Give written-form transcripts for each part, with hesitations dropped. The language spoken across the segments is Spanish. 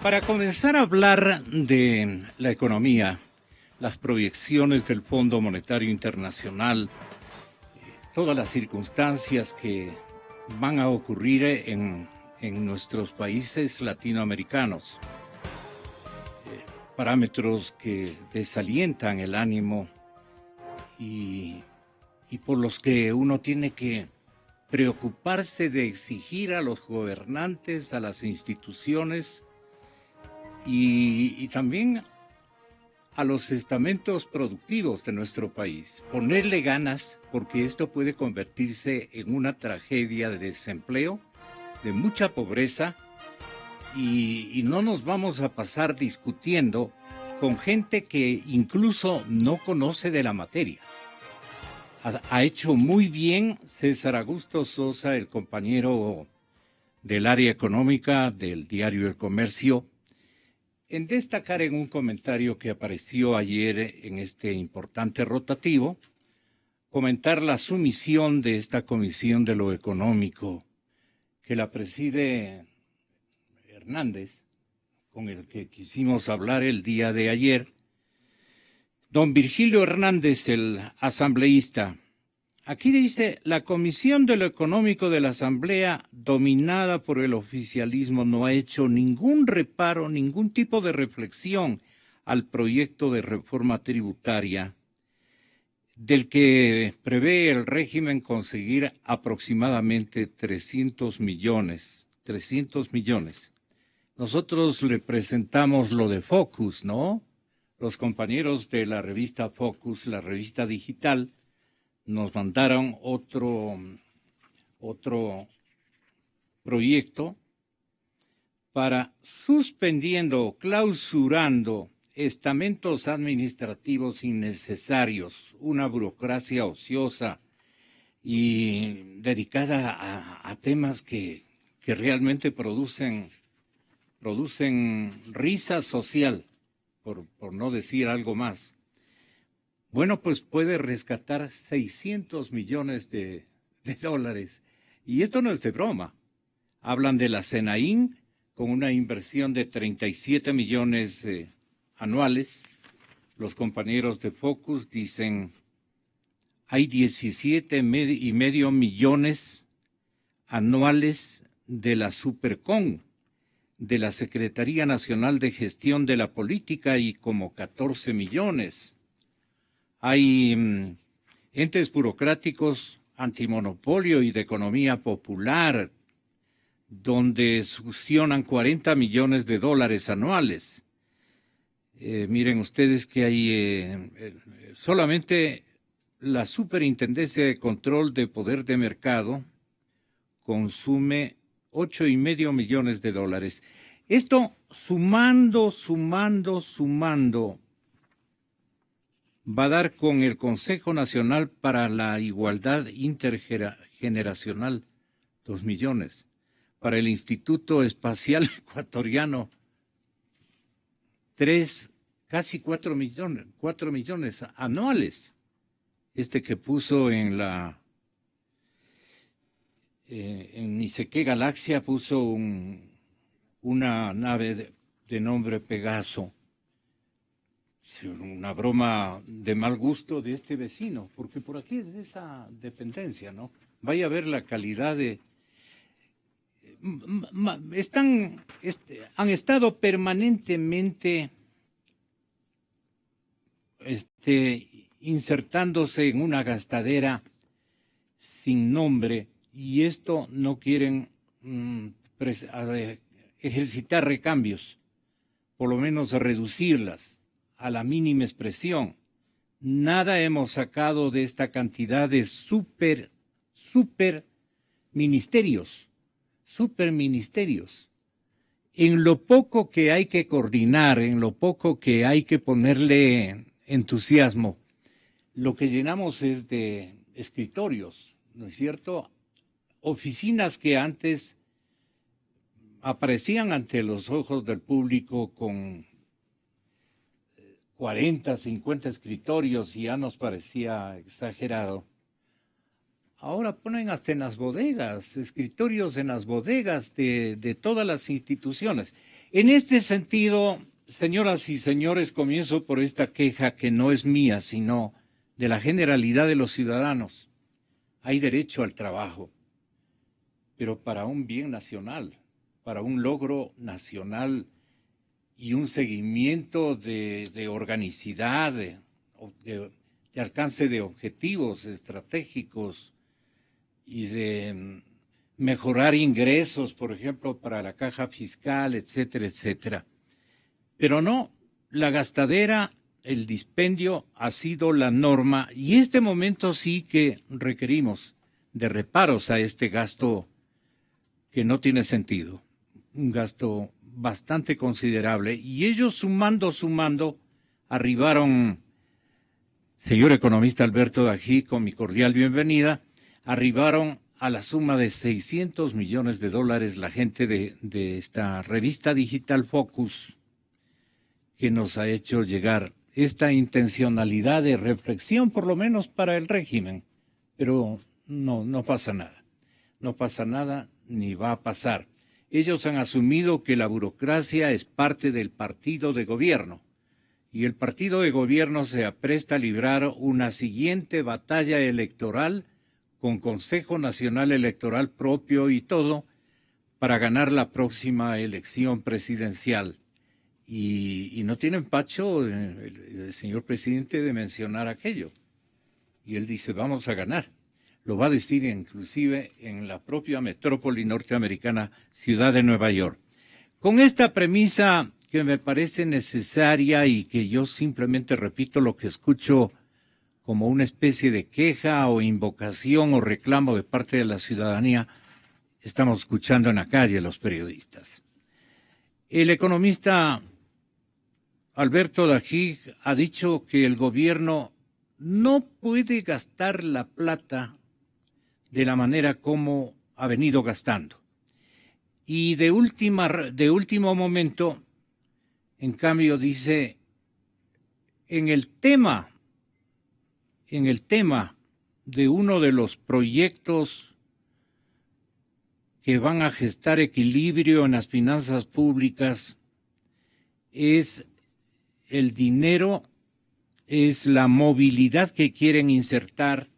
Para comenzar a hablar de la economía, las proyecciones del Fondo Monetario Internacional, todas las circunstancias que van a ocurrir en nuestros países latinoamericanos, parámetros que desalientan el ánimo y por los que uno tiene que preocuparse de exigir a los gobernantes, a las instituciones y también a los estamentos productivos de nuestro país. Ponerle ganas, porque esto puede convertirse en una tragedia de desempleo, de mucha pobreza, y no nos vamos a pasar discutiendo con gente que incluso no conoce de la materia. Ha hecho muy bien César Augusto Sosa, el compañero del área económica del diario El Comercio, en destacar en un comentario que apareció ayer en este importante rotativo, comentar la sumisión de esta Comisión de lo Económico, que la preside Hernández, con el que quisimos hablar el día de ayer. Don Virgilio Hernández, el asambleísta. Aquí dice, la Comisión de lo Económico de la Asamblea, dominada por el oficialismo, no ha hecho ningún reparo, ningún tipo de reflexión al proyecto de reforma tributaria, del que prevé el régimen conseguir aproximadamente 300 millones. Nosotros le presentamos lo de Focus, ¿no? Los compañeros de la revista Focus, la revista digital, nos mandaron otro proyecto para suspendiendo, clausurando estamentos administrativos innecesarios, una burocracia ociosa y dedicada a temas que realmente producen risa social, por no decir algo más. Bueno, pues puede rescatar 600 millones de dólares. Y esto no es de broma. Hablan de la Senaín con una inversión de 37 millones anuales. Los compañeros de Focus dicen, hay 17,5 millones anuales de la Supercon, de la Secretaría Nacional de Gestión de la Política y como 14 millones. Hay entes burocráticos antimonopolio y de economía popular, donde succionan 40 millones de dólares anuales. Miren ustedes que hay solamente la Superintendencia de Control de Poder de Mercado consume 8,5 millones de dólares. Esto sumando, va a dar con el Consejo Nacional para la Igualdad Intergeneracional 2 millones. Para el Instituto Espacial Ecuatoriano, casi 4 millones anuales. Este que puso en ni sé qué galaxia, puso una nave de nombre Pegaso. Una broma de mal gusto de este vecino, porque por aquí es de esa dependencia, ¿no? Vaya a ver la calidad de... han estado permanentemente insertándose en una gastadera sin nombre, y esto no quieren ejercitar recambios, por lo menos reducirlas a la mínima expresión. Nada hemos sacado de esta cantidad de super ministerios, en lo poco que hay que coordinar, en lo poco que hay que ponerle entusiasmo. Lo que llenamos es de escritorios, ¿no es cierto? Oficinas que antes aparecían ante los ojos del público con 40, 50 escritorios y ya nos parecía exagerado. ahora ponen hasta en las bodegas, escritorios en las bodegas de todas las instituciones. En este sentido, señoras y señores, comienzo por esta queja que no es mía, sino de la generalidad de los ciudadanos. Hay derecho al trabajo, pero para un bien nacional, para un logro nacional y un seguimiento de organicidad, de alcance de objetivos estratégicos y de mejorar ingresos, por ejemplo, para la caja fiscal, etcétera, etcétera. Pero no, la gastadera, el dispendio ha sido la norma y este momento sí que requerimos de reparos a este gasto que no tiene sentido, un gasto bastante considerable y ellos sumando, arribaron, señor economista Alberto Dají, con mi cordial bienvenida, arribaron a la suma de $600 millones la gente de esta revista digital Focus, que nos ha hecho llegar esta intencionalidad de reflexión, por lo menos para el régimen. Pero no pasa nada. No pasa nada ni va a pasar. Ellos han asumido que la burocracia es parte del partido de gobierno y el partido de gobierno se apresta a librar una siguiente batalla electoral con Consejo Nacional Electoral propio y todo para ganar la próxima elección presidencial. Y no tiene empacho el señor presidente de mencionar aquello. Y él dice, vamos a ganar. Lo va a decir inclusive en la propia metrópoli norteamericana, ciudad de Nueva York. Con esta premisa que me parece necesaria y que yo simplemente repito lo que escucho como una especie de queja o invocación o reclamo de parte de la ciudadanía, estamos escuchando en la calle los periodistas. El economista Alberto Dají ha dicho que el gobierno no puede gastar la plata de la manera como ha venido gastando. Y de último momento, en cambio, dice, en el tema de uno de los proyectos que van a gestar equilibrio en las finanzas públicas, es el dinero, es la movilidad que quieren insertar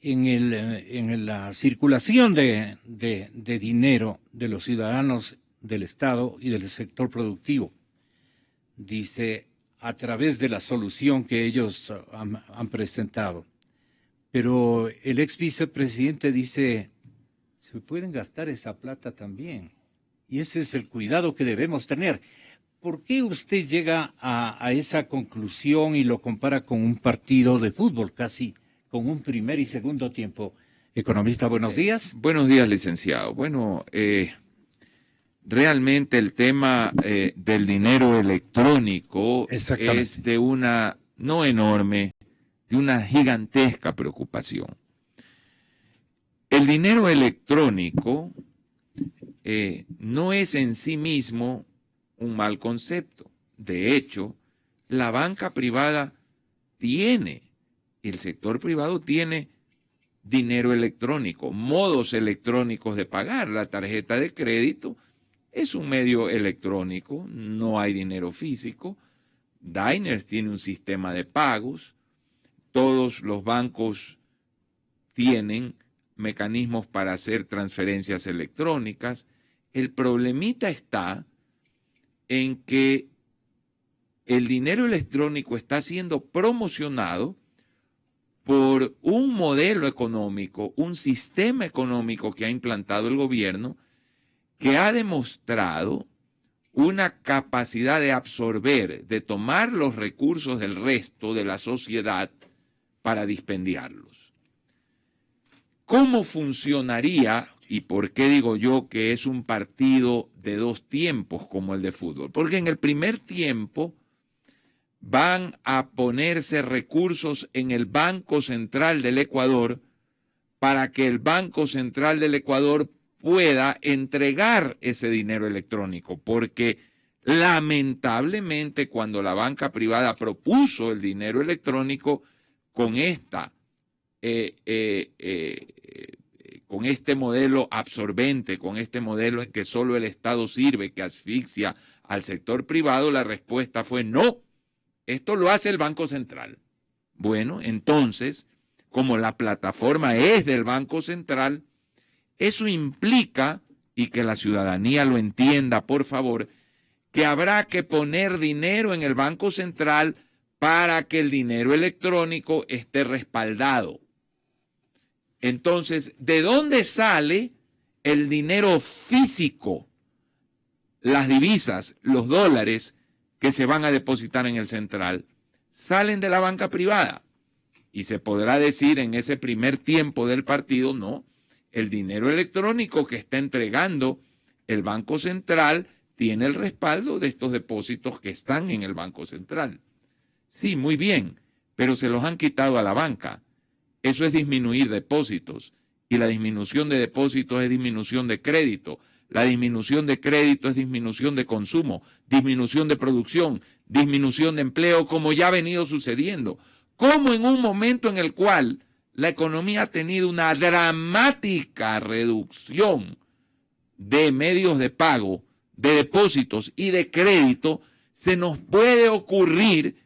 en la circulación de dinero de los ciudadanos del Estado y del sector productivo. Dice, a través de la solución que ellos han presentado. Pero el ex vicepresidente dice, se pueden gastar esa plata también. Y ese es el cuidado que debemos tener. ¿Por qué usted llega a esa conclusión y lo compara con un partido de fútbol, casi con un primer y segundo tiempo? Economista, buenos días. Buenos días, licenciado. Bueno, realmente el tema del dinero electrónico es de una, no enorme, de una gigantesca preocupación. El dinero electrónico no es en sí mismo un mal concepto. De hecho, la banca privada el sector privado tiene dinero electrónico, modos electrónicos de pagar. La tarjeta de crédito es un medio electrónico, no hay dinero físico. Diners tiene un sistema de pagos. Todos los bancos tienen mecanismos para hacer transferencias electrónicas. El problemita está en que el dinero electrónico está siendo promocionado por un modelo económico, un sistema económico que ha implantado el gobierno, que ha demostrado una capacidad de absorber, de tomar los recursos del resto de la sociedad para dispendiarlos. ¿Cómo funcionaría, y por qué digo yo que es un partido de dos tiempos como el de fútbol? Porque en el primer tiempo van a ponerse recursos en el Banco Central del Ecuador para que el Banco Central del Ecuador pueda entregar ese dinero electrónico, porque lamentablemente cuando la banca privada propuso el dinero electrónico, con esta con este modelo absorbente, con este modelo en que solo el Estado sirve, que asfixia al sector privado, la respuesta fue no, esto lo hace el Banco Central. Bueno, entonces, como la plataforma es del Banco Central, eso implica, y que la ciudadanía lo entienda, por favor, que habrá que poner dinero en el Banco Central para que el dinero electrónico esté respaldado. Entonces, ¿de dónde sale el dinero físico? Las divisas, los dólares que se van a depositar en el central, salen de la banca privada. Y se podrá decir en ese primer tiempo del partido, no, el dinero electrónico que está entregando el Banco Central tiene el respaldo de estos depósitos que están en el Banco Central. Sí, muy bien, pero se los han quitado a la banca. Eso es disminuir depósitos, y la disminución de depósitos es disminución de crédito. La disminución de crédito es disminución de consumo, disminución de producción, disminución de empleo, como ya ha venido sucediendo. Como en un momento en el cual la economía ha tenido una dramática reducción de medios de pago, de depósitos y de crédito, se nos puede ocurrir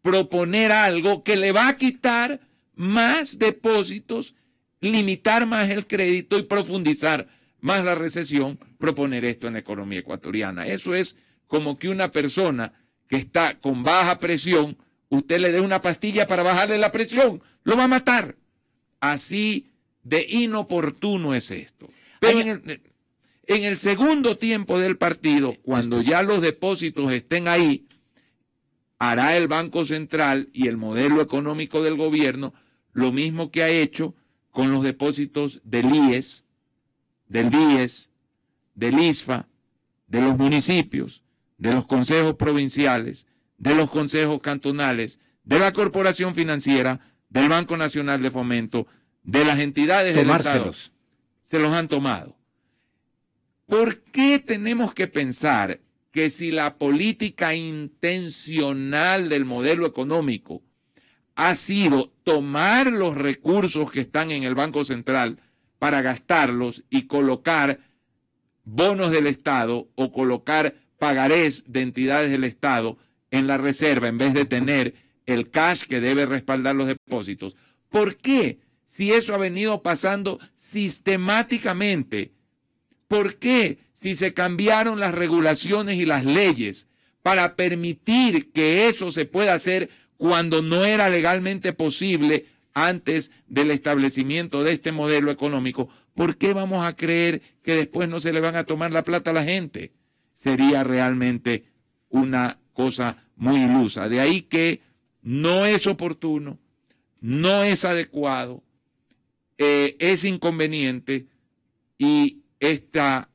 proponer algo que le va a quitar más depósitos, limitar más el crédito y profundizar más la recesión, proponer esto en la economía ecuatoriana. Eso es como que una persona que está con baja presión, usted le dé una pastilla para bajarle la presión, lo va a matar. Así de inoportuno es esto. Pero en el segundo tiempo del partido, cuando ya los depósitos estén ahí, hará el Banco Central y el modelo económico del gobierno lo mismo que ha hecho con los depósitos del IES, del BIES, del ISFA, de los municipios, de los consejos provinciales, de los consejos cantonales, de la corporación financiera, del Banco Nacional de Fomento, de las entidades del Estado. Se los han tomado. ¿Por qué tenemos que pensar que si la política intencional del modelo económico ha sido tomar los recursos que están en el Banco Central para gastarlos y colocar bonos del Estado o colocar pagarés de entidades del Estado en la reserva en vez de tener el cash que debe respaldar los depósitos? ¿Por qué? Si eso ha venido pasando sistemáticamente. ¿Por qué? Si se cambiaron las regulaciones y las leyes para permitir que eso se pueda hacer cuando no era legalmente posible antes del establecimiento de este modelo económico, ¿por qué vamos a creer que después no se le van a tomar la plata a la gente? Sería realmente una cosa muy ilusa. De ahí que no es oportuno, no es adecuado, es inconveniente, y esta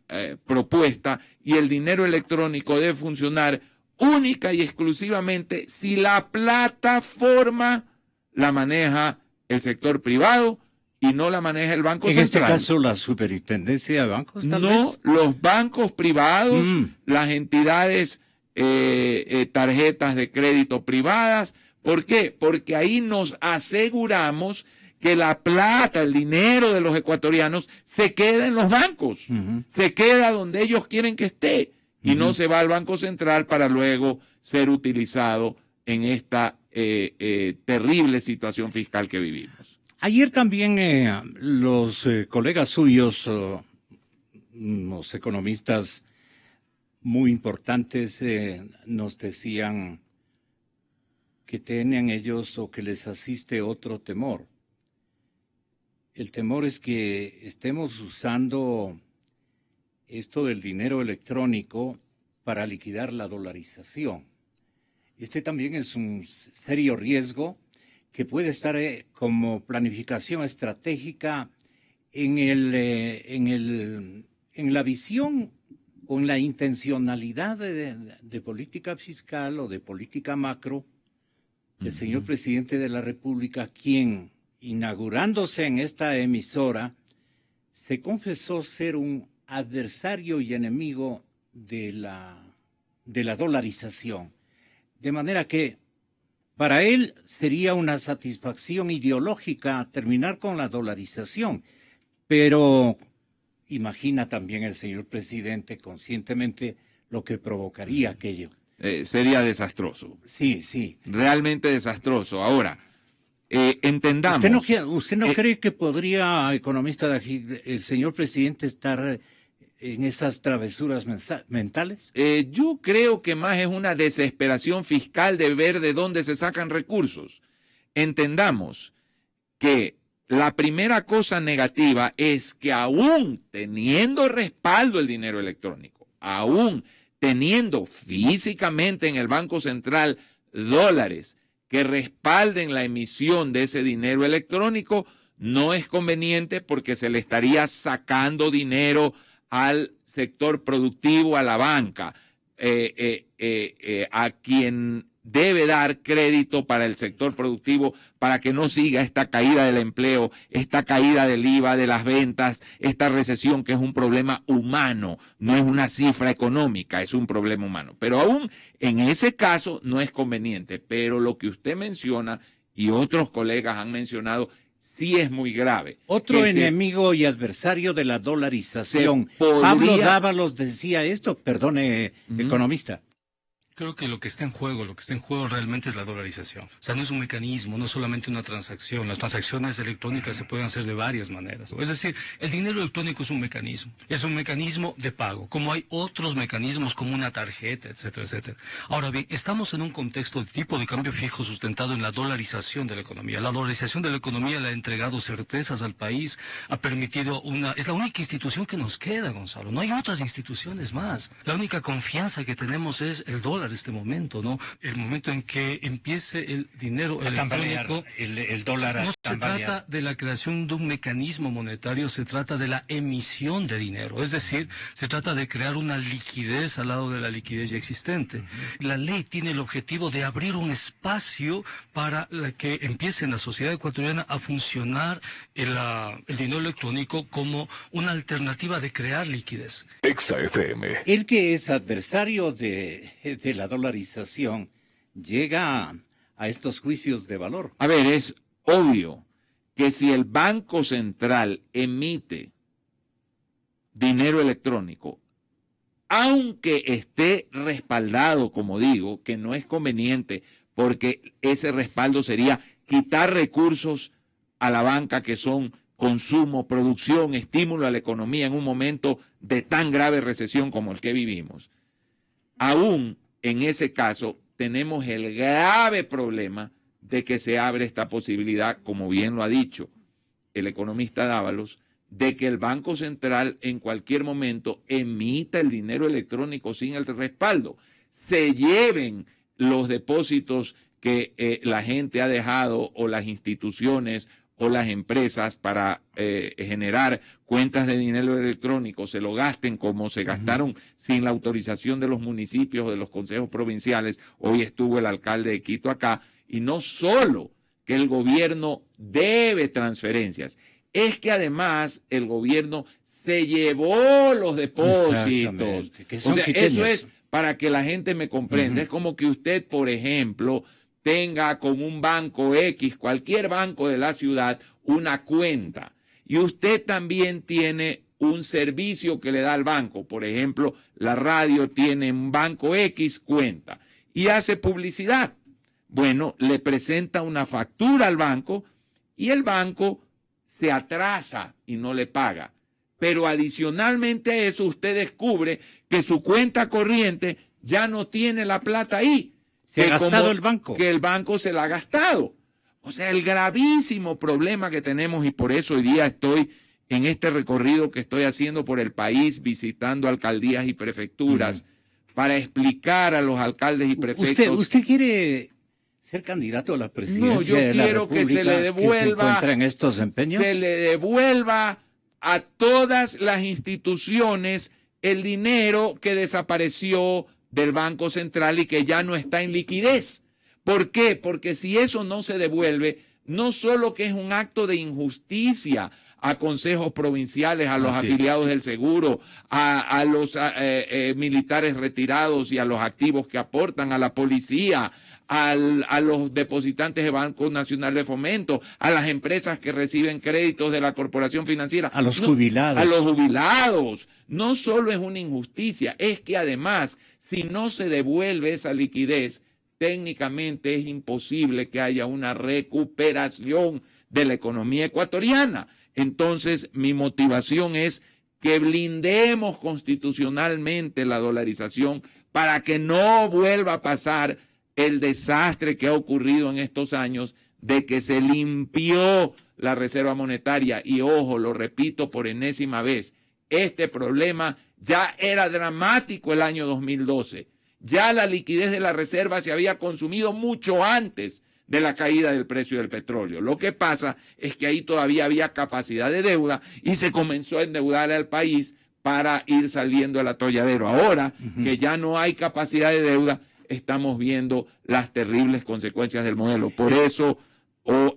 propuesta y el dinero electrónico debe funcionar única y exclusivamente si la plataforma la maneja el sector privado y no la maneja el Banco Central. En este caso, la Superintendencia de Bancos, tal vez. No, los bancos privados, las entidades, tarjetas de crédito privadas. ¿Por qué? Porque ahí nos aseguramos que la plata, el dinero de los ecuatorianos se queda en los bancos, se queda donde ellos quieren que esté y no se va al Banco Central para luego ser utilizado en esta terrible situación fiscal que vivimos. Ayer también los colegas suyos, los economistas muy importantes, nos decían que tienen ellos o que les asiste otro temor. El temor es que estemos usando esto del dinero electrónico para liquidar la dolarización. Este también es un serio riesgo que puede estar como planificación estratégica en la visión o en la intencionalidad de política fiscal o de política macro del señor presidente de la República, quien, inaugurándose en esta emisora, se confesó ser un adversario y enemigo de la dolarización. De manera que Para él sería una satisfacción ideológica terminar con la dolarización, pero imagina también el señor presidente conscientemente lo que provocaría aquello. Sería desastroso. Sí, sí. Realmente desastroso. Ahora, entendamos. ¿Usted no cree que podría, economista, el señor presidente estar en esas travesuras mentales? Yo creo que más es una desesperación fiscal de ver de dónde se sacan recursos. Entendamos que la primera cosa negativa es que aún teniendo respaldo el dinero electrónico, aún teniendo físicamente en el Banco Central dólares que respalden la emisión de ese dinero electrónico, no es conveniente porque se le estaría sacando dinero al sector productivo, a la banca, a quien debe dar crédito para el sector productivo para que no siga esta caída del empleo, esta caída del IVA, de las ventas, esta recesión que es un problema humano, no es una cifra económica, es un problema humano. Pero aún en ese caso no es conveniente, pero lo que usted menciona y otros colegas han mencionado sí es muy grave. Otro enemigo y adversario de la dolarización. Pablo Dávalos decía esto, perdone, economista. Creo que lo que está en juego realmente es la dolarización. O sea, no es un mecanismo, no es solamente una transacción. Las transacciones electrónicas se pueden hacer de varias maneras. Es decir, el dinero electrónico es un mecanismo de pago, como hay otros mecanismos como una tarjeta, etcétera, etcétera. Ahora bien, estamos en un contexto de tipo de cambio fijo sustentado en la dolarización de la economía. La dolarización de la economía le ha entregado certezas al país, ha permitido es la única institución que nos queda, Gonzalo. No hay otras instituciones más. La única confianza que tenemos es el dólar. Este momento, ¿no? El momento en que empiece el dinero electrónico, el dólar. No se trata de la creación de un mecanismo monetario, se trata de la emisión de dinero. Es decir, se trata de crear una liquidez al lado de la liquidez ya existente. La ley tiene el objetivo de abrir un espacio para que empiece en la sociedad ecuatoriana a funcionar el dinero electrónico como una alternativa de crear liquidez. EXA-FM. El que es adversario de la dolarización llega a estos juicios de valor. A ver, es obvio que si el Banco Central emite dinero electrónico, aunque esté respaldado, como digo, que no es conveniente porque ese respaldo sería quitar recursos a la banca que son consumo, producción, estímulo a la economía en un momento de tan grave recesión como el que vivimos. Aún en ese caso tenemos el grave problema de que se abre esta posibilidad, como bien lo ha dicho el economista Dávalos, de que el Banco Central en cualquier momento emita el dinero electrónico sin el respaldo, se lleven los depósitos que la gente ha dejado o las instituciones o las empresas para generar cuentas de dinero electrónico, se lo gasten como se gastaron sin la autorización de los municipios o de los consejos provinciales. Hoy estuvo el alcalde de Quito acá, y no solo que el gobierno debe transferencias, es que además el gobierno se llevó los depósitos. O sea, eso es para que la gente me comprenda. Es como que usted, por ejemplo, tenga con un banco X, cualquier banco de la ciudad, una cuenta. Y usted también tiene un servicio que le da al banco. Por ejemplo, la radio tiene un banco X cuenta y hace publicidad. Bueno, le presenta una factura al banco y el banco se atrasa y no le paga. Pero adicionalmente a eso, usted descubre que su cuenta corriente ya no tiene la plata ahí. Se ha gastado el banco. Que el banco se la ha gastado. O sea, el gravísimo problema que tenemos, y por eso hoy día estoy en este recorrido que estoy haciendo por el país, visitando alcaldías y prefecturas, para explicar a los alcaldes y prefectos. ¿Usted quiere ser candidato a la presidencia? No, yo quiero que se le devuelva, en estos empeños. Se le devuelva a todas las instituciones el dinero que desapareció del Banco Central y que ya no está en liquidez. ¿Por qué? Porque si eso no se devuelve, no solo que es un acto de injusticia a consejos provinciales, a los Así es. afiliados del seguro, a los militares retirados y a los activos que aportan, a la policía, a los depositantes de Banco Nacional de Fomento, a las empresas que reciben créditos de la corporación financiera. A los jubilados. A los jubilados. No solo es una injusticia, es que además, si no se devuelve esa liquidez, técnicamente es imposible que haya una recuperación de la economía ecuatoriana. Entonces, mi motivación es que blindemos constitucionalmente la dolarización para que no vuelva a pasar el desastre que ha ocurrido en estos años de que se limpió la reserva monetaria. Y ojo, lo repito por enésima vez, este problema ya era dramático el año 2012. Ya la liquidez de la reserva se había consumido mucho antes de la caída del precio del petróleo. Lo que pasa es que ahí todavía había capacidad de deuda y se comenzó a endeudar al país para ir saliendo del atolladero. Ahora que ya no hay capacidad de deuda, estamos viendo las terribles consecuencias del modelo. Por eso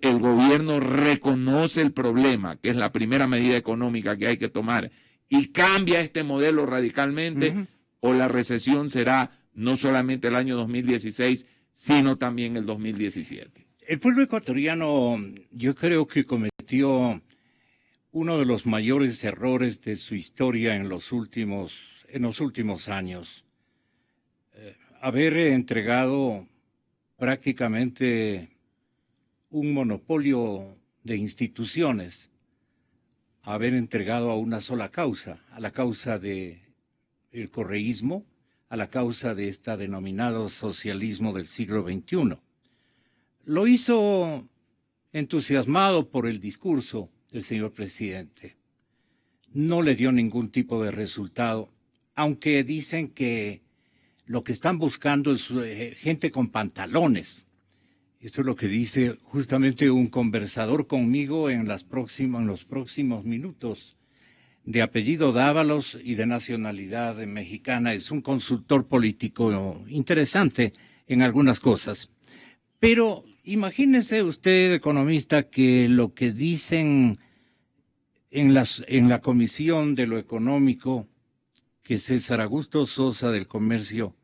el gobierno reconoce el problema, que es la primera medida económica que hay que tomar, y cambia este modelo radicalmente, o la recesión será no solamente el año 2016, sino también el 2017. El pueblo ecuatoriano, yo creo que cometió uno de los mayores errores de su historia en los últimos años. Haber entregado prácticamente un monopolio de instituciones, haber entregado a una sola causa, a la causa del correísmo, a la causa de este denominado socialismo del siglo XXI. Lo hizo entusiasmado por el discurso del señor presidente. No le dio ningún tipo de resultado, aunque dicen que lo que están buscando es gente con pantalones. Esto es lo que dice justamente un conversador conmigo en los próximos minutos, de apellido Dávalos y de nacionalidad mexicana. Es un consultor político interesante en algunas cosas. Pero imagínese usted, economista, que lo que dicen en la Comisión de lo Económico, que César Augusto Sosa del Comercio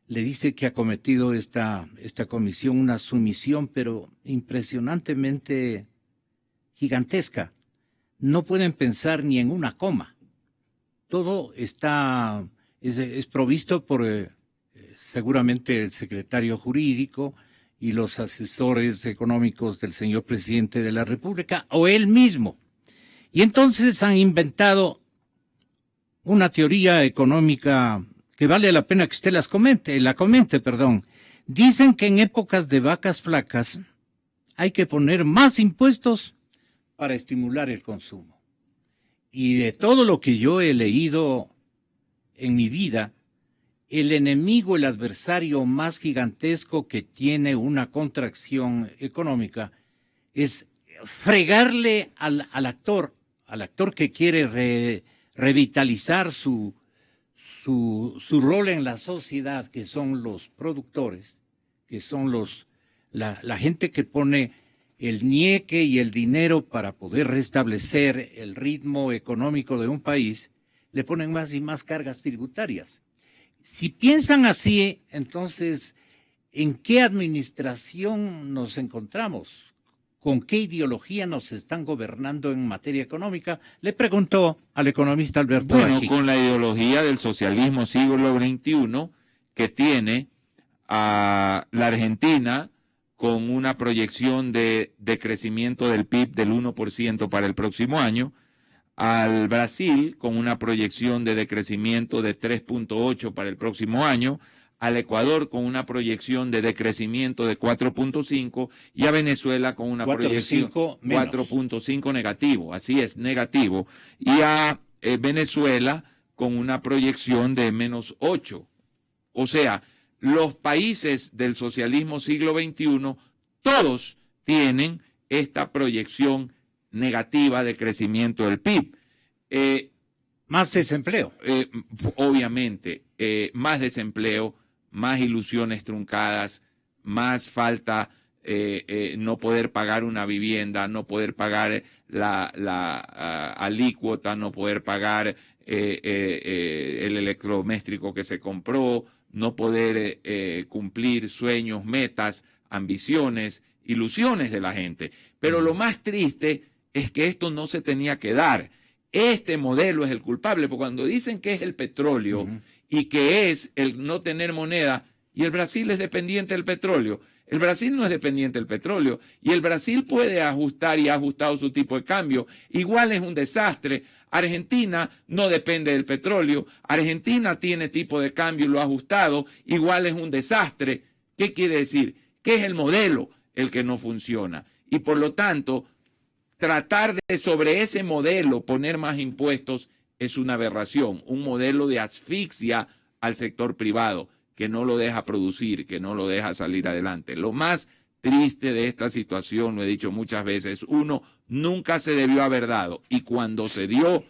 le dice que ha cometido esta comisión una sumisión, pero impresionantemente gigantesca. No pueden pensar ni en una coma. Todo es provisto por seguramente el secretario jurídico y los asesores económicos del señor presidente de la República o él mismo. Y entonces han inventado una teoría económica que vale la pena que usted la comente. Dicen que en épocas de vacas flacas hay que poner más impuestos para estimular el consumo. Y de todo lo que yo he leído en mi vida, el enemigo, el adversario más gigantesco que tiene una contracción económica es fregarle al actor que quiere revitalizar su rol en la sociedad, que son los productores, que son la gente que pone el ñeque y el dinero para poder restablecer el ritmo económico de un país, le ponen más y más cargas tributarias. Si piensan así, entonces, ¿en qué administración nos encontramos? ¿Con qué ideología nos están gobernando en materia económica? Le preguntó al economista Alberto Bají. Con la ideología del socialismo siglo XXI que tiene a la Argentina con una proyección de crecimiento del PIB del 1% para el próximo año, al Brasil con una proyección de decrecimiento de 3.8 para el próximo año, al Ecuador con una proyección de decrecimiento de 4.5 y a Venezuela con una proyección 4.5 negativo, así es, negativo, y a Venezuela con una proyección de -8. O sea, los países del socialismo siglo XXI, todos tienen esta proyección negativa de crecimiento del PIB. Más desempleo. Obviamente, más desempleo, más ilusiones truncadas, más falta no poder pagar una vivienda, no poder pagar la alícuota, no poder pagar el electrodoméstico que se compró, no poder cumplir sueños, metas, ambiciones, ilusiones de la gente. Pero lo más triste es que esto no se tenía que dar. Este modelo es el culpable, porque cuando dicen que es el petróleo y que es el no tener moneda, y el Brasil es dependiente del petróleo. El Brasil no es dependiente del petróleo y el Brasil puede ajustar y ha ajustado su tipo de cambio. Igual es un desastre. Argentina no depende del petróleo. Argentina tiene tipo de cambio y lo ha ajustado. Igual es un desastre. ¿Qué quiere decir? Que es el modelo el que no funciona. Y por lo tanto, tratar de sobre ese modelo poner más impuestos es una aberración. Un modelo de asfixia al sector privado, que no lo deja producir, que no lo deja salir adelante. Lo más triste de esta situación, lo he dicho muchas veces, uno, nunca se debió haber dado. Y cuando se dio,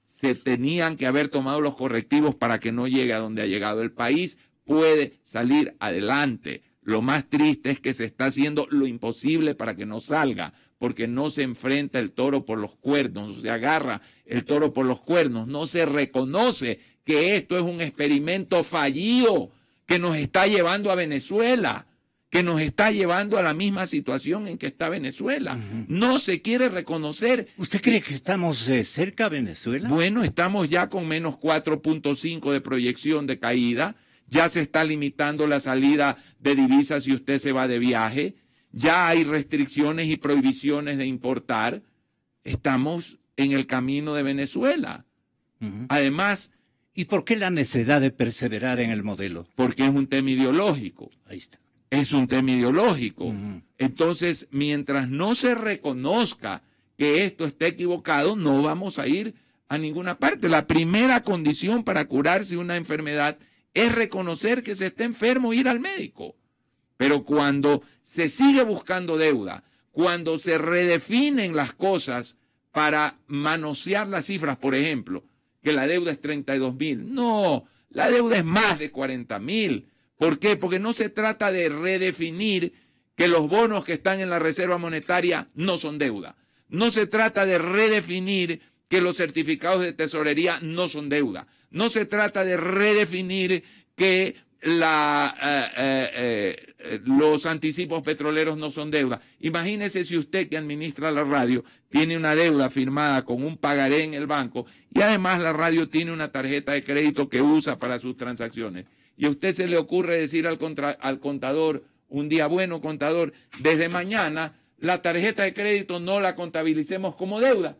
se tenían que haber tomado los correctivos para que no llegue a donde ha llegado. El país puede salir adelante. Lo más triste es que se está haciendo lo imposible para que no salga, porque no se enfrenta el toro por los cuernos, no se agarra el toro por los cuernos, no se reconoce que esto es un experimento fallido, que nos está llevando a Venezuela, que nos está llevando a la misma situación en que está Venezuela. No se quiere reconocer. ¿Usted cree que estamos cerca a Venezuela? Bueno, estamos ya con menos 4.5 de proyección de caída, ya se está limitando la salida de divisas si usted se va de viaje, ya hay restricciones y prohibiciones de importar. Estamos en el camino de Venezuela. Además, ¿y por qué la necesidad de perseverar en el modelo? Porque es un tema ideológico. Ahí está. Es un tema ideológico. Entonces, mientras no se reconozca que esto está equivocado, no vamos a ir a ninguna parte. La primera condición para curarse una enfermedad es reconocer que se está enfermo e ir al médico. Pero cuando se sigue buscando deuda, cuando se redefinen las cosas para manosear las cifras, por ejemplo, que la deuda es 32.000. No, la deuda es más de 40.000. ¿Por qué? Porque no se trata de redefinir que los bonos que están en la Reserva Monetaria no son deuda. No se trata de redefinir que los certificados de tesorería no son deuda. No se trata de redefinir que los anticipos petroleros no son deuda. Imagínese si usted, que administra la radio, tiene una deuda firmada con un pagaré en el banco y además la radio tiene una tarjeta de crédito que usa para sus transacciones. Y a usted se le ocurre decir al contador un día, bueno, contador, desde mañana la tarjeta de crédito no la contabilicemos como deuda.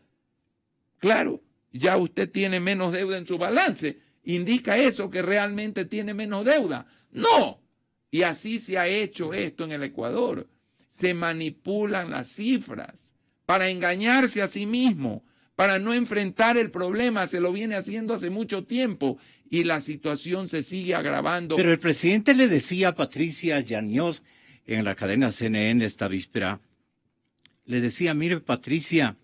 Claro, ya usted tiene menos deuda en su balance. ¿Indica eso que realmente tiene menos deuda? No. Y así se ha hecho esto en el Ecuador. Se manipulan las cifras para engañarse a sí mismo, para no enfrentar el problema. Se lo viene haciendo hace mucho tiempo y la situación se sigue agravando. Pero el presidente le decía a Patricia Yaniot en la cadena CNN esta víspera, le decía, mire Patricia,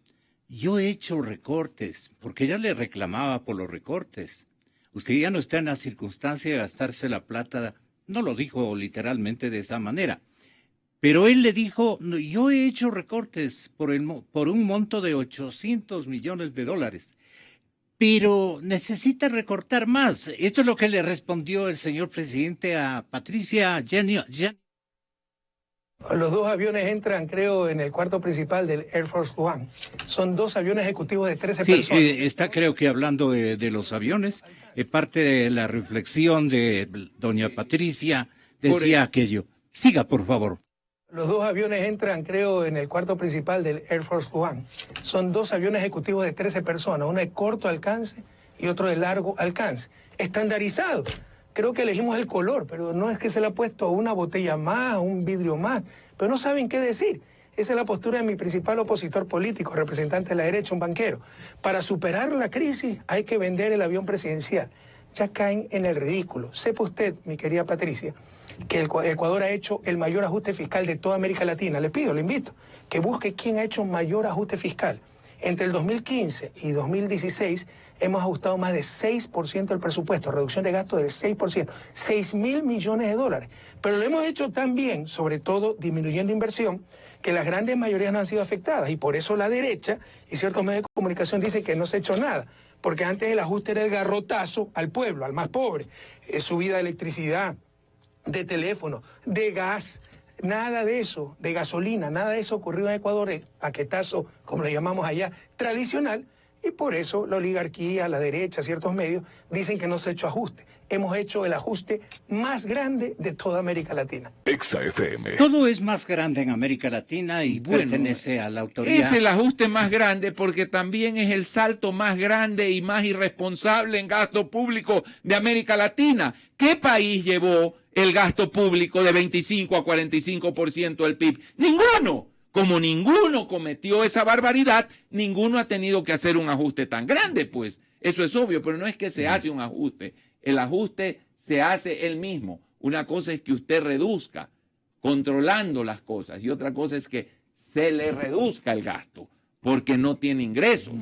yo he hecho recortes, porque ella le reclamaba por los recortes. Usted ya no está en la circunstancia de gastarse la plata, no lo dijo literalmente de esa manera, pero él le dijo, no, yo he hecho recortes por un monto de $800 millones, pero necesita recortar más. Esto es lo que le respondió el señor presidente a Patricia Yaniot. Los dos aviones entran, creo, en el cuarto principal del Air Force One. Son dos aviones ejecutivos de 13 personas. Sí, está creo que hablando de los aviones. Parte de la reflexión de doña Patricia decía aquello. Siga, por favor. Los dos aviones entran, creo, en el cuarto principal del Air Force One. Son dos aviones ejecutivos de 13 personas, uno de corto alcance y otro de largo alcance. Estandarizado. Creo que elegimos el color, pero no es que se le ha puesto una botella más, un vidrio más, pero no saben qué decir. Esa es la postura de mi principal opositor político, representante de la derecha, un banquero. Para superar la crisis hay que vender el avión presidencial. Ya caen en el ridículo. Sepa usted, mi querida Patricia, que el Ecuador ha hecho el mayor ajuste fiscal de toda América Latina. Le pido, le invito, que busque quién ha hecho un mayor ajuste fiscal. Entre el 2015 y 2016 hemos ajustado más de 6% del presupuesto, reducción de gasto del 6%, 6.000 millones de dólares. Pero lo hemos hecho tan bien, sobre todo disminuyendo inversión, que las grandes mayorías no han sido afectadas. Y por eso la derecha y ciertos medios de comunicación dicen que no se ha hecho nada. Porque antes el ajuste era el garrotazo al pueblo, al más pobre. Subida de electricidad, de teléfono, de gas. Nada de eso, de gasolina, nada de eso ocurrió en Ecuador, el paquetazo, como le llamamos allá, tradicional, y por eso la oligarquía, la derecha, ciertos medios, dicen que no se ha hecho ajuste. Hemos hecho el ajuste más grande de toda América Latina. Exa FM. Todo es más grande en América Latina y pertenece a la autoridad. Es el ajuste más grande porque también es el salto más grande y más irresponsable en gasto público de América Latina. ¿Qué país llevó el gasto público de 25 a 45% del PIB? ¡Ninguno! Como ninguno cometió esa barbaridad, ninguno ha tenido que hacer un ajuste tan grande, pues. Eso es obvio, pero no es que se hace un ajuste. El ajuste se hace él mismo. Una cosa es que usted reduzca, controlando las cosas, y otra cosa es que se le reduzca el gasto, porque no tiene ingresos.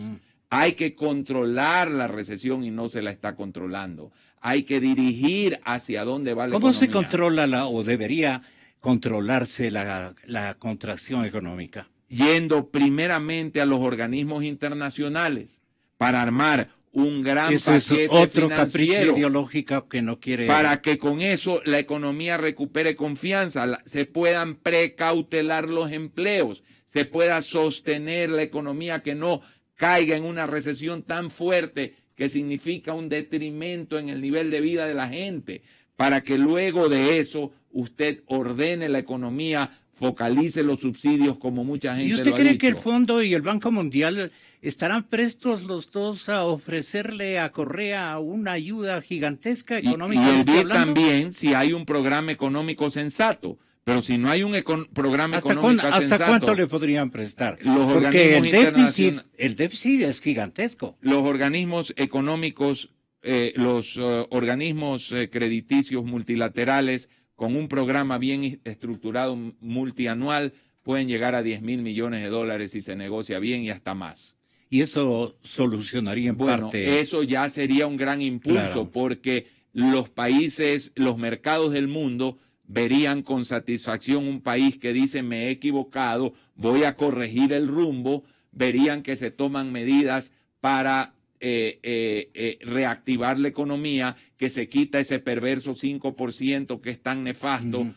Hay que controlar la recesión y no se la está controlando. Hay que dirigir hacia dónde va la economía. ¿Cómo se controla o debería controlarse la contracción económica? Yendo primeramente a los organismos internacionales para armar un gran Eso paquete es otro financiero capricho ideológico que no quiere. para que con eso la economía recupere confianza, se puedan precautelar los empleos, se pueda sostener la economía, que no caiga en una recesión tan fuerte que significa un detrimento en el nivel de vida de la gente, para que luego de eso usted ordene la economía, focalice los subsidios como mucha gente lo ha dicho. ¿Y usted cree que el Fondo y el Banco Mundial estarán prestos los dos a ofrecerle a Correa una ayuda gigantesca económica? Y el BID también, si hay un programa económico sensato. Pero si no hay un programa económico sensato... ¿Hasta cuánto le podrían prestar? Los Porque organismos el déficit es gigantesco. Los organismos económicos, los organismos crediticios multilaterales, con un programa bien estructurado multianual, pueden llegar a 10.000 millones de dólares si se negocia bien y hasta más. Y eso solucionaría en parte... Eso ya sería un gran impulso, claro, porque los países, los mercados del mundo verían con satisfacción un país que dice: me he equivocado, voy a corregir el rumbo. Verían que se toman medidas para reactivar la economía, que se quita ese perverso 5% que es tan nefasto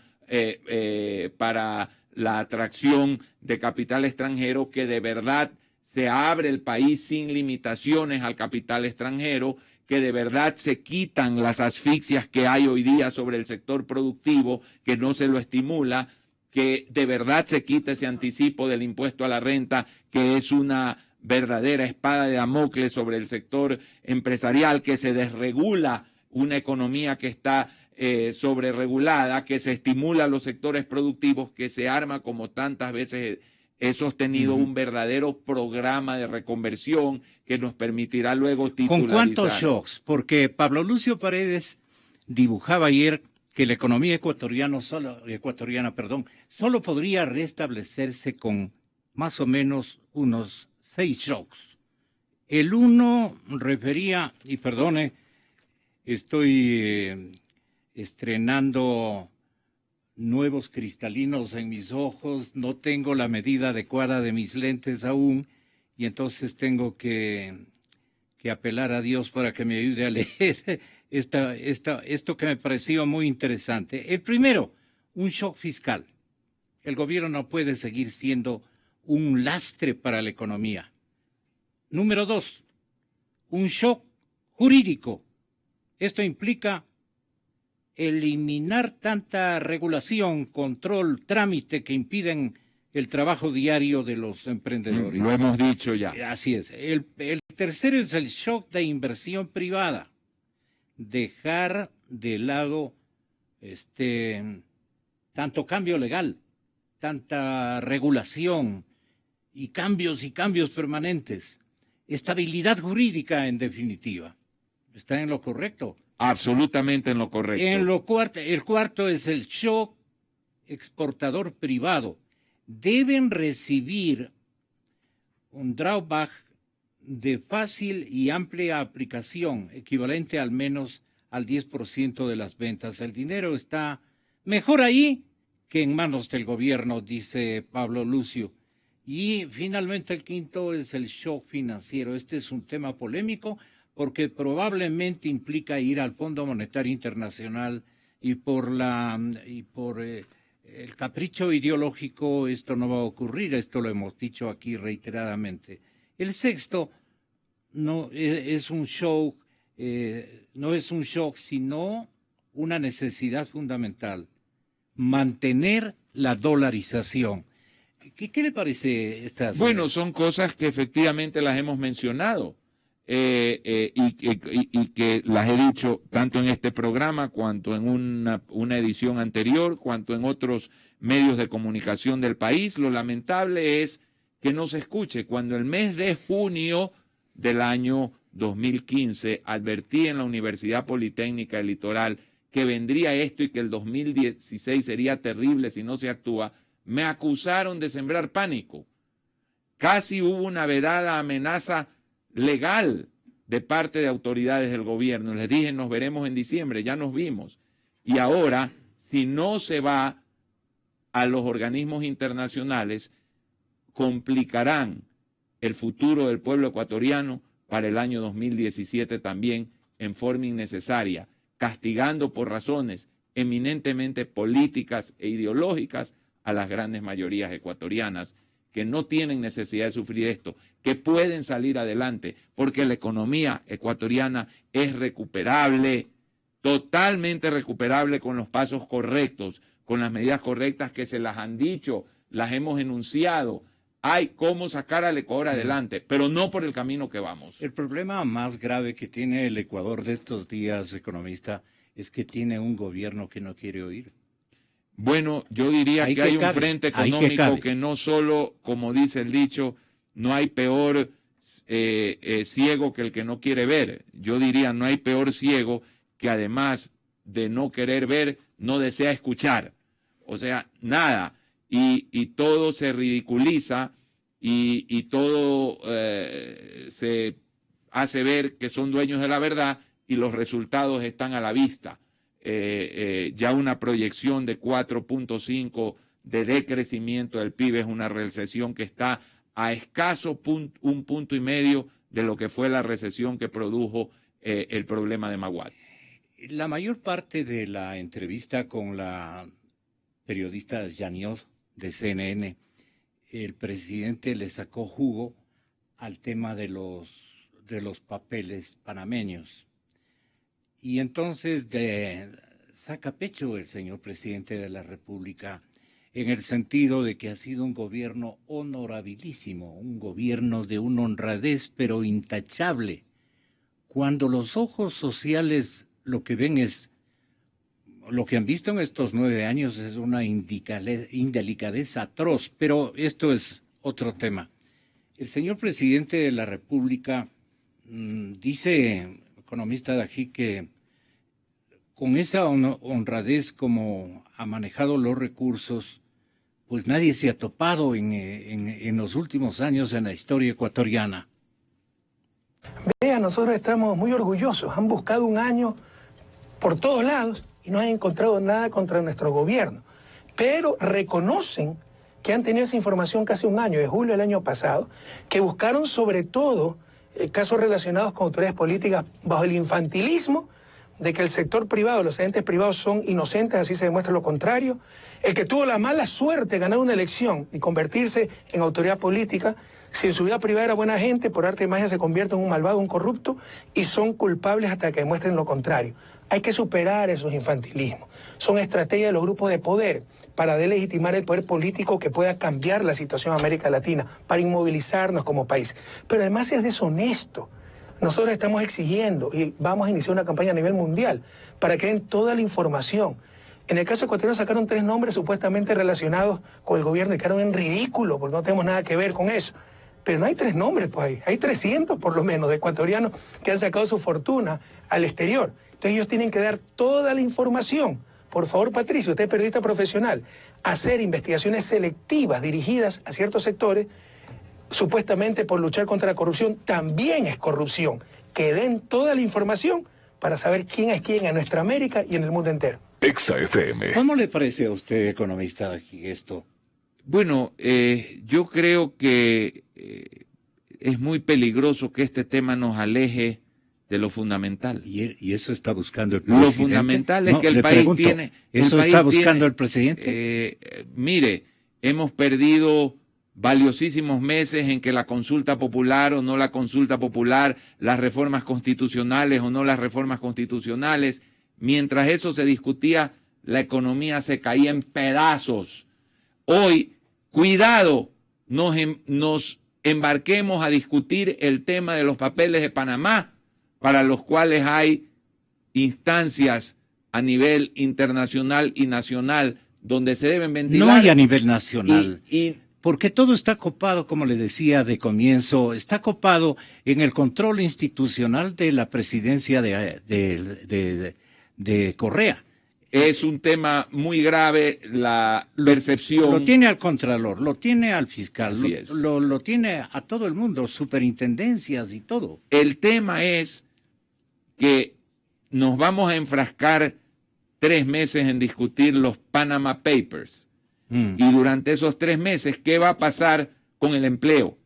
para la atracción de capital extranjero, que de verdad se abre el país sin limitaciones al capital extranjero, que de verdad se quitan las asfixias que hay hoy día sobre el sector productivo, que no se lo estimula, que de verdad se quita ese anticipo del impuesto a la renta, que es una verdadera espada de Damocles sobre el sector empresarial, que se desregula una economía que está sobreregulada, que se estimula a los sectores productivos, que se arma, como tantas veces he sostenido, un verdadero programa de reconversión que nos permitirá luego titularizar. ¿Con cuántos shocks? Porque Pablo Lucio Paredes dibujaba ayer que la economía ecuatoriana solo podría restablecerse con más o menos unos 6 shocks. El uno refería, y perdone, estoy estrenando nuevos cristalinos en mis ojos, no tengo la medida adecuada de mis lentes aún, y entonces tengo que apelar a Dios para que me ayude a leer esto que me pareció muy interesante. El primero, un shock fiscal. El gobierno no puede seguir siendo un lastre para la economía. Número 2, un shock jurídico. Esto implica eliminar tanta regulación, control, trámite que impiden el trabajo diario de los emprendedores. Lo hemos dicho ya. Así es. El tercero es el shock de inversión privada. Dejar de lado tanto cambio legal, tanta regulación y cambios permanentes. Estabilidad jurídica, en definitiva. ¿Está en lo correcto? Absolutamente en lo correcto. El cuarto es el shock exportador privado. Deben recibir un drawback de fácil y amplia aplicación, equivalente al menos al 10% de las ventas. El dinero está mejor ahí que en manos del gobierno, dice Pablo Lucio. Y finalmente el quinto es el shock financiero. Este es un tema polémico porque probablemente implica ir al Fondo Monetario Internacional y por el capricho ideológico esto no va a ocurrir. Esto lo hemos dicho aquí reiteradamente. El sexto no es un shock, no es un shock, sino una necesidad fundamental: mantener la dolarización. ¿Qué le parece estas? Bueno, son cosas que efectivamente las hemos mencionado y que las he dicho tanto en este programa, cuanto en una edición anterior, cuanto en otros medios de comunicación del país. Lo lamentable es que no se escuche. Cuando el mes de junio del año 2015 advertí en la Universidad Politécnica del Litoral que vendría esto y que el 2016 sería terrible si no se actúa, me acusaron de sembrar pánico. Casi hubo una vedada amenaza legal de parte de autoridades del gobierno. Les dije, nos veremos en diciembre, ya nos vimos. Y ahora, si no se va a los organismos internacionales, complicarán el futuro del pueblo ecuatoriano para el año 2017 también en forma innecesaria, castigando por razones eminentemente políticas e ideológicas a las grandes mayorías ecuatorianas que no tienen necesidad de sufrir esto, que pueden salir adelante, porque la economía ecuatoriana es recuperable, totalmente recuperable con los pasos correctos, con las medidas correctas que se las han dicho, las hemos enunciado. Hay cómo sacar al Ecuador adelante, pero no por el camino que vamos. El problema más grave que tiene el Ecuador de estos días, economista, es que tiene un gobierno que no quiere oír. Bueno, yo diría que hay un frente económico que no solo, como dice el dicho, no hay peor ciego que el que no quiere ver. Yo diría, no hay peor ciego que además de no querer ver, no desea escuchar. O sea, nada. Y todo se ridiculiza y todo se hace ver que son dueños de la verdad y los resultados están a la vista. Ya una proyección de 4.5 de decrecimiento del PIB es una recesión que está a escaso 1,5 puntos de lo que fue la recesión que produjo el problema de Maguad. La mayor parte de la entrevista con la periodista Yaniot de CNN, el presidente le sacó jugo al tema de los papeles panameños. Y entonces saca pecho el señor presidente de la República en el sentido de que ha sido un gobierno honorabilísimo, un gobierno de una honradez pero intachable. Cuando los ojos sociales lo que ven es, lo que han visto en estos 9 años es una indelicadeza atroz, pero esto es otro tema. El señor presidente de la República dice, economista de aquí, que con esa honradez como ha manejado los recursos, pues nadie se ha topado en los últimos años en la historia ecuatoriana. Vea, nosotros estamos muy orgullosos. Han buscado un año por todos lados y no han encontrado nada contra nuestro gobierno. Pero reconocen que han tenido esa información casi un año, de julio del año pasado, que buscaron sobre todo casos relacionados con autoridades políticas bajo el infantilismo de que el sector privado, los entes privados son inocentes, así se demuestra lo contrario. El que tuvo la mala suerte de ganar una elección y convertirse en autoridad política, si en su vida privada era buena gente, por arte de magia se convierte en un malvado, un corrupto, y son culpables hasta que demuestren lo contrario. Hay que superar esos infantilismos. Son estrategias de los grupos de poder para delegitimar el poder político que pueda cambiar la situación en América Latina, para inmovilizarnos como país. Pero además es deshonesto. Nosotros estamos exigiendo y vamos a iniciar una campaña a nivel mundial para que den toda la información. En el caso ecuatoriano sacaron 3 nombres supuestamente relacionados con el gobierno y quedaron en ridículo porque no tenemos nada que ver con eso. Pero no hay 3 nombres, pues hay 300 por lo menos de ecuatorianos que han sacado su fortuna al exterior. Entonces ellos tienen que dar toda la información. Por favor, Patricio, usted es periodista profesional, hacer investigaciones selectivas dirigidas a ciertos sectores supuestamente por luchar contra la corrupción, también es corrupción. Que den toda la información para saber quién es quién en nuestra América y en el mundo entero. Exa FM. ¿Cómo le parece a usted, economista, esto? Bueno, yo creo que es muy peligroso que este tema nos aleje de lo fundamental. ¿Y eso está buscando el presidente? Lo fundamental es que el le país pregunto, tiene... ¿Eso está buscando el presidente? Mire, hemos perdido valiosísimos meses en que la consulta popular o no la consulta popular, las reformas constitucionales o no las reformas constitucionales. Mientras eso se discutía, la economía se caía en pedazos. Hoy, cuidado, nos embarquemos a discutir el tema de los papeles de Panamá, para los cuales hay instancias a nivel internacional y nacional donde se deben ventilar. No hay a nivel nacional. Y porque todo está copado, como le decía de comienzo, está copado en el control institucional de la presidencia de Correa. es un tema muy grave la percepción. Lo tiene al contralor, lo tiene al fiscal, Así es. lo tiene a todo el mundo, superintendencias y todo. El tema es que nos vamos a enfrascar 3 meses en discutir los Panama Papers. Y durante esos 3 meses, ¿qué va a pasar con el empleo?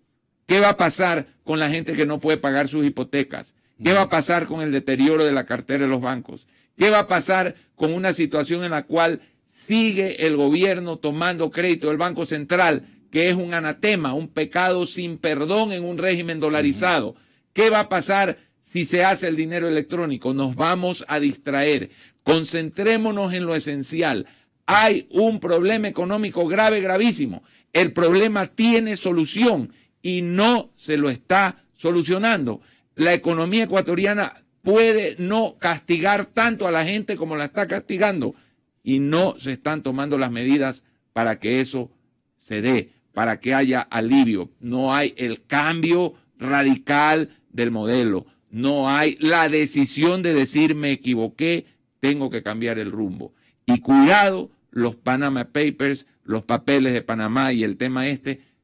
¿Qué va a pasar con la gente que no puede pagar sus hipotecas? ¿Qué va a pasar con el deterioro de la cartera de los bancos? ¿Qué va a pasar con una situación en la cual sigue el gobierno tomando crédito del Banco Central, que es un anatema, un pecado sin perdón en un régimen dolarizado? ¿Qué va a pasar si se hace el dinero electrónico? Nos vamos a distraer. Concentrémonos en lo esencial. Hay un problema económico grave, gravísimo. El problema tiene solución y no se lo está solucionando. La economía ecuatoriana puede no castigar tanto a la gente como la está castigando y no se están tomando las medidas para que eso se dé, para que haya alivio. No hay el cambio radical del modelo. No hay la decisión de decir me equivoqué, tengo que cambiar el rumbo. Y cuidado, los Panama Papers, los papeles de Panamá y el tema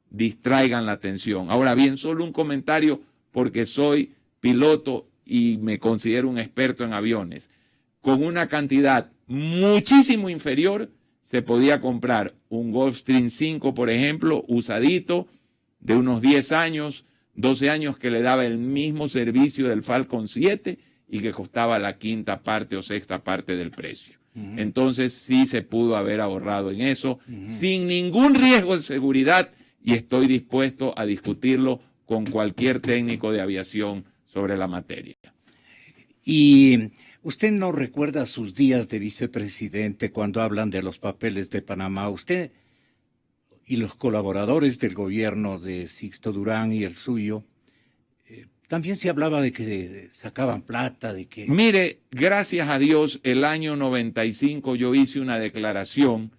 distraigan la atención. Ahora bien, solo un comentario porque soy piloto y me considero un experto en aviones. Con una cantidad muchísimo inferior se podía comprar un Gulfstream 5, por ejemplo, usadito, de unos 10 años, 12 años, que le daba el mismo servicio del Falcon 7 y que costaba la 5ª parte o 6ª parte del precio. Entonces sí se pudo haber ahorrado en eso, sin ningún riesgo de seguridad, y estoy dispuesto a discutirlo con cualquier técnico de aviación sobre la materia. ¿Y usted no recuerda sus días de vicepresidente cuando hablan de los papeles de Panamá? Usted y los colaboradores del gobierno de Sixto Durán y el suyo, también se hablaba de que sacaban plata, de que... Mire, gracias a Dios, el año 95 yo hice una declaración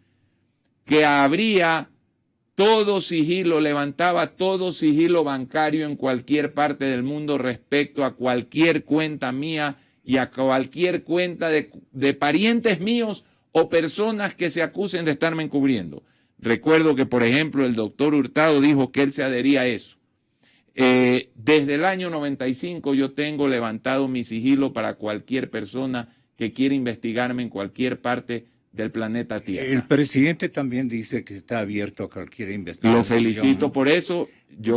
que habría todo sigilo, levantaba todo sigilo bancario en cualquier parte del mundo respecto a cualquier cuenta mía y a cualquier cuenta de parientes míos o personas que se acusen de estarme encubriendo. Recuerdo que, por ejemplo, el doctor Hurtado dijo que él se adhería a eso. Desde el año 95 yo tengo levantado mi sigilo para cualquier persona que quiera investigarme en cualquier parte del planeta Tierra. El presidente también dice que está abierto a cualquier investigación. Lo felicito por eso.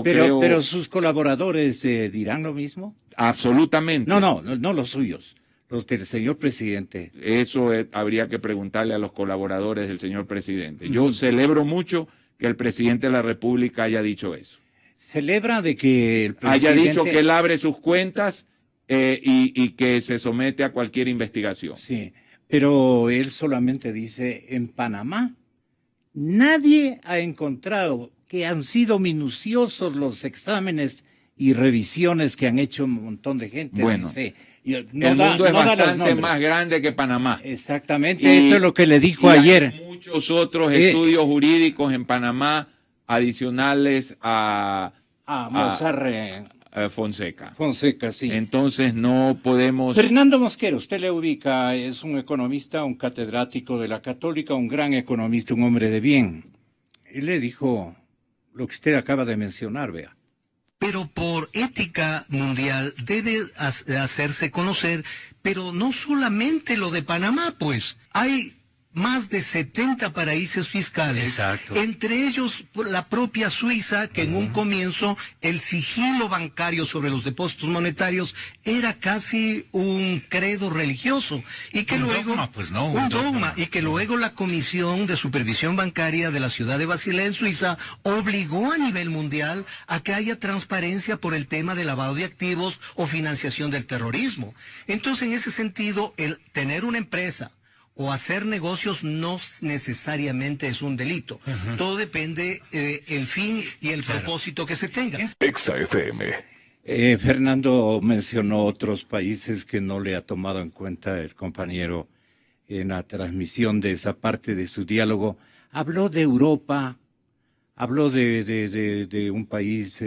Pero sus colaboradores dirán lo mismo. Absolutamente. No los suyos, los del señor presidente. Eso habría que preguntarle a los colaboradores del señor presidente. Yo celebro mucho que el presidente de la República haya dicho eso. Celebra de que el presidente haya dicho que él abre sus cuentas y que se somete a cualquier investigación. Sí, pero él solamente dice, en Panamá nadie ha encontrado que han sido minuciosos los exámenes y revisiones que han hecho un montón de gente. Bueno, dice, el mundo es bastante más grande que Panamá. Exactamente, esto es lo que le dijo ayer. Hay muchos otros estudios jurídicos en Panamá adicionales a Fonseca. Fonseca, sí. Entonces no podemos... Fernando Mosquera, usted le ubica, es un economista, un catedrático de la Católica, un gran economista, un hombre de bien. Él le dijo lo que usted acaba de mencionar, vea. Pero por ética mundial debe hacerse conocer, pero no solamente lo de Panamá, pues hay más de 70 paraísos fiscales, Exacto. entre ellos la propia Suiza, que en un comienzo el sigilo bancario sobre los depósitos monetarios era casi un credo religioso, y que Un luego dogma, pues no, un un dogma, dogma. y que luego la Comisión de Supervisión Bancaria de la ciudad de Basilea en Suiza obligó a nivel mundial a que haya transparencia por el tema de lavado de activos o financiación del terrorismo. Entonces, en ese sentido, el tener una empresa o hacer negocios no necesariamente es un delito. Todo depende el fin y el propósito que se tenga. Exa FM. Fernando mencionó otros países que no le ha tomado en cuenta el compañero en la transmisión de esa parte de su diálogo. Habló de Europa, habló de un país,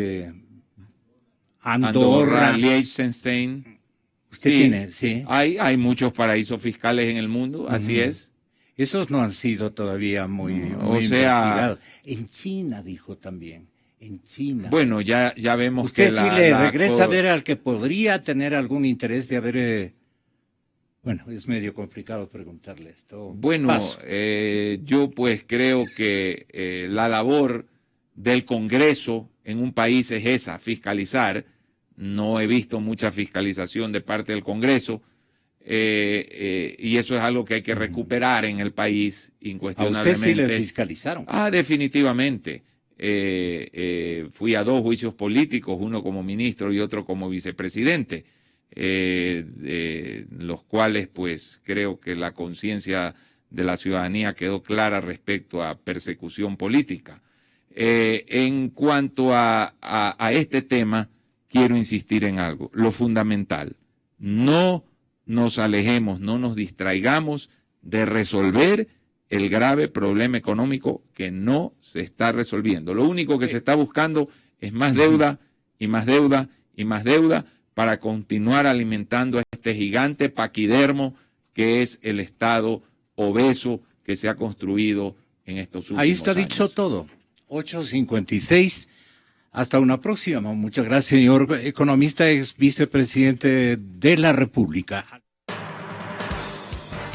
Andorra. Liechtenstein. Usted Sí, tiene, sí. Hay muchos paraísos fiscales en el mundo, así es. Esos no han sido todavía muy O sea, investigados. En China, dijo también. En China. Bueno, ya vemos Usted que sí le regresa a ver al que podría tener algún interés de haber... bueno, es medio complicado preguntarle esto. Bueno, Paso. yo pues creo que la labor del Congreso en un país es esa, fiscalizar. No he visto mucha fiscalización de parte del Congreso y eso es algo que hay que recuperar en el país A incuestionablemente. usted sí le fiscalizaron. Definitivamente. Fui a 2 juicios políticos, uno como ministro y otro como vicepresidente, los cuales pues creo que la conciencia de la ciudadanía quedó clara respecto a persecución política. En cuanto a este tema, quiero insistir en algo, lo fundamental, no nos alejemos, no nos distraigamos de resolver el grave problema económico que no se está resolviendo. Lo único que se está buscando es más deuda y más deuda y más deuda para continuar alimentando a este gigante paquidermo que es el Estado obeso que se ha construido en estos últimos años. Ahí está dicho todo. 8:56. Hasta una próxima. Muchas gracias, señor economista, ex vicepresidente de la República.